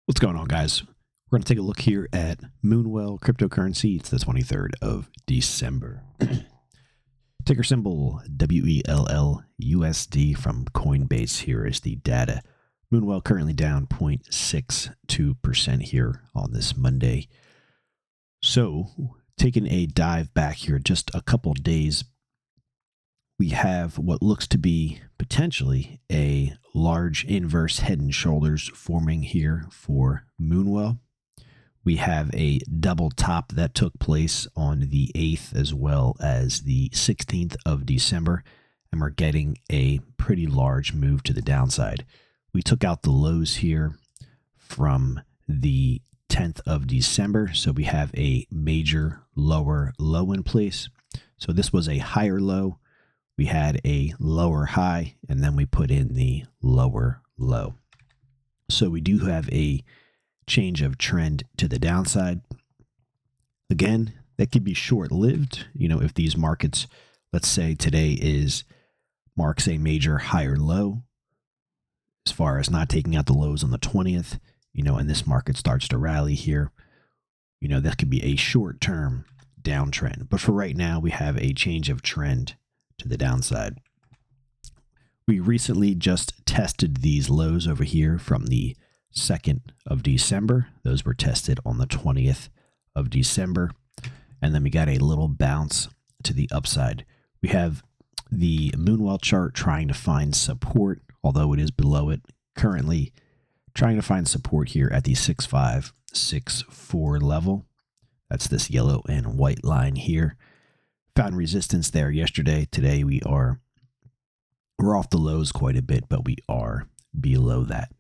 What's going on, guys? We're going to take a look here at Moonwell cryptocurrency. It's the 23rd of December. Ticker symbol WELL from Coinbase. Here is the data. Moonwell currently down 0.62% here on this Monday. So, taking a dive back here just a couple days, we have what looks to be potentially a large inverse head and shoulders forming here for Moonwell. We have a double top that took place on the 8th as well as the 16th of December, and we're getting a pretty large move to the downside. We took out the lows here from the 10th of December, so we have a major lower low in place. So this was a higher low. We had a lower high, and then we put in the lower low. So we do have a change of trend to the downside. Again, that could be short-lived. If these markets, let's say today marks a major higher low, as far as not taking out the lows on the 20th, and this market starts to rally here, that could be a short-term downtrend. But for right now, we have a change of trend to the downside. We recently just tested these lows over here from the 2nd of December. Those were tested on the 20th of December. And then we got a little bounce to the upside. We have the Moonwell chart trying to find support, although it is below it currently, trying to find support here at the 6564 level. That's this yellow and white line here. Found resistance there yesterday. Today we're off the lows quite a bit, but we are below that.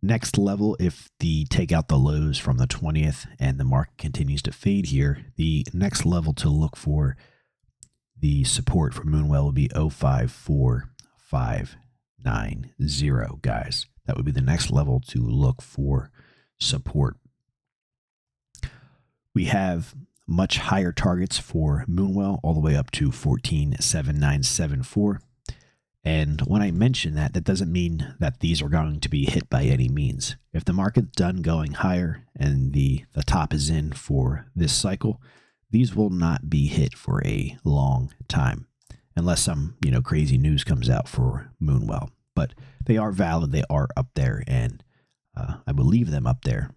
Next level, if the take out the lows from the 20th and the market continues to fade here, the next level to look for the support for Moonwell will be 054590, guys. That would be the next level to look for support. We have much higher targets for Moonwell, all the way up to 147974. And when I mention that, that doesn't mean that these are going to be hit by any means. If the market's done going higher and the top is in for this cycle, these will not be hit for a long time, unless some crazy news comes out for Moonwell. But they are valid, they are up there, and I will leave them up there.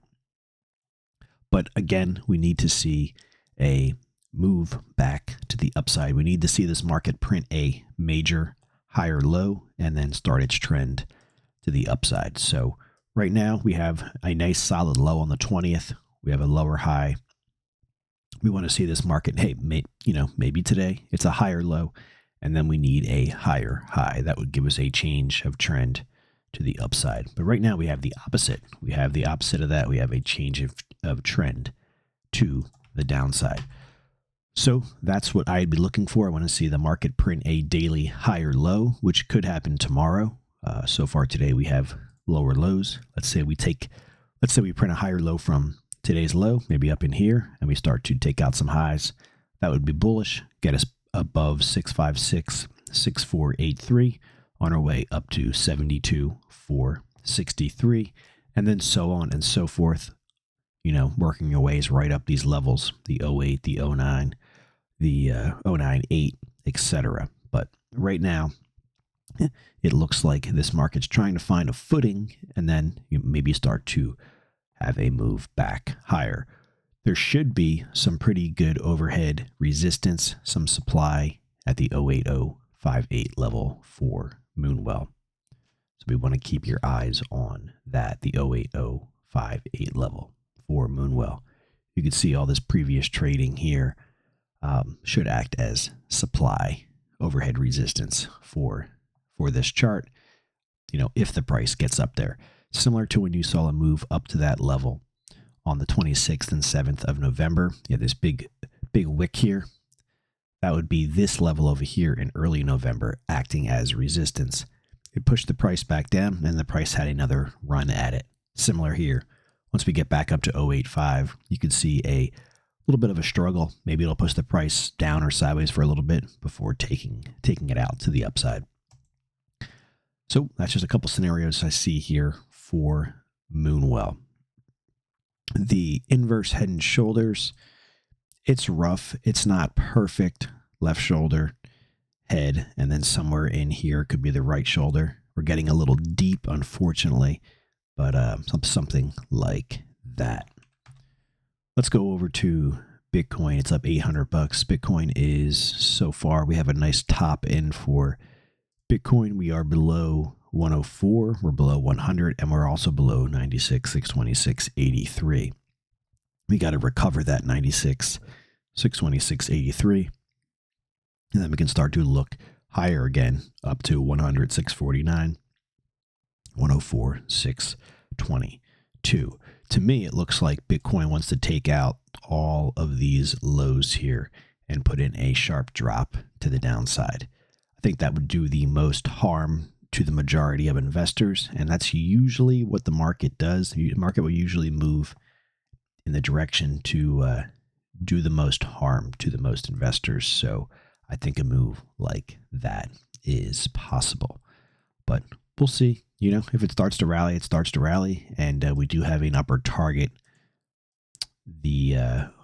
But again, we need to see a move back to the upside. We need to see this market print a major higher low and then start its trend to the upside. So right now we have a nice solid low on the 20th. We have a lower high. We want to see this market, maybe today it's a higher low, and then we need a higher high. That would give us a change of trend to the upside. But right now we have the opposite. We have the opposite of that. We have a change of trend to the downside. So that's what I'd be looking for. I want to see the market print a daily higher low, which could happen tomorrow. So far today we have lower lows. Let's say we print a higher low from today's low, maybe up in here, and we start to take out some highs. That would be bullish, get us above 6566483 on our way up to 72463, and then so on and so forth. Working your ways right up these levels, the 08, the 09, the 098, etc. But right now, it looks like this market's trying to find a footing, and then you maybe start to have a move back higher. There should be some pretty good overhead resistance, some supply at the 08058 level for Moonwell. So we want to keep your eyes on that, the 08058 level for Moonwell. You can see all this previous trading here should act as supply overhead resistance for this chart, if the price gets up there. Similar to when you saw a move up to that level on the 26th and 7th of November. You had this big wick here. That would be this level over here in early November acting as resistance. It pushed the price back down, and the price had another run at it. Similar here. Once we get back up to 085, you could see a little bit of a struggle. Maybe it'll push the price down or sideways for a little bit before taking it out to the upside. So that's just a couple scenarios I see here for Moonwell. The inverse head and shoulders, it's rough. It's not perfect. Left shoulder, head, and then somewhere in here could be the right shoulder. We're getting a little deep, unfortunately, but something like that. Let's go over to Bitcoin. It's up $800. Bitcoin is, so far, we have a nice top in for Bitcoin. We are below 104, we're below 100, and we're also below 96,626.83. We got to recover that 96,626.83, and then we can start to look higher again, up to 100,649, 104,622. To me, it looks like Bitcoin wants to take out all of these lows here and put in a sharp drop to the downside. I think that would do the most harm to the majority of investors, and that's usually what the market does. The market will usually move in the direction to do the most harm to the most investors. So I think a move like that is possible, but we'll see. You know, if it starts to rally, it starts to rally, and we do have an upper target. The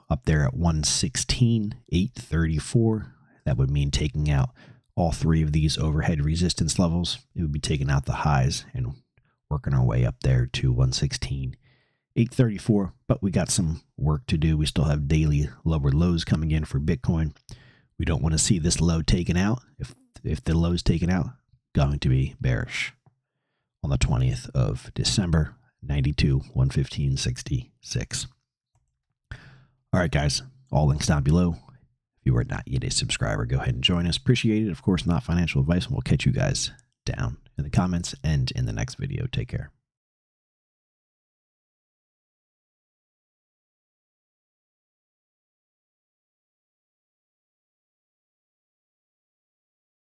up there at 116,834. That would mean taking out all three of these overhead resistance levels. It would be taking out the highs and working our way up there to 116,834. But we got some work to do. We still have daily lower lows coming in for Bitcoin. We don't want to see this low taken out. If the low is taken out, going to be bearish. On the 20th of December, 92, 115.66. All right, guys, all links down below. If you are not yet a subscriber, go ahead and join us. Appreciate it. Of course, not financial advice, and we'll catch you guys down in the comments and in the next video. Take care.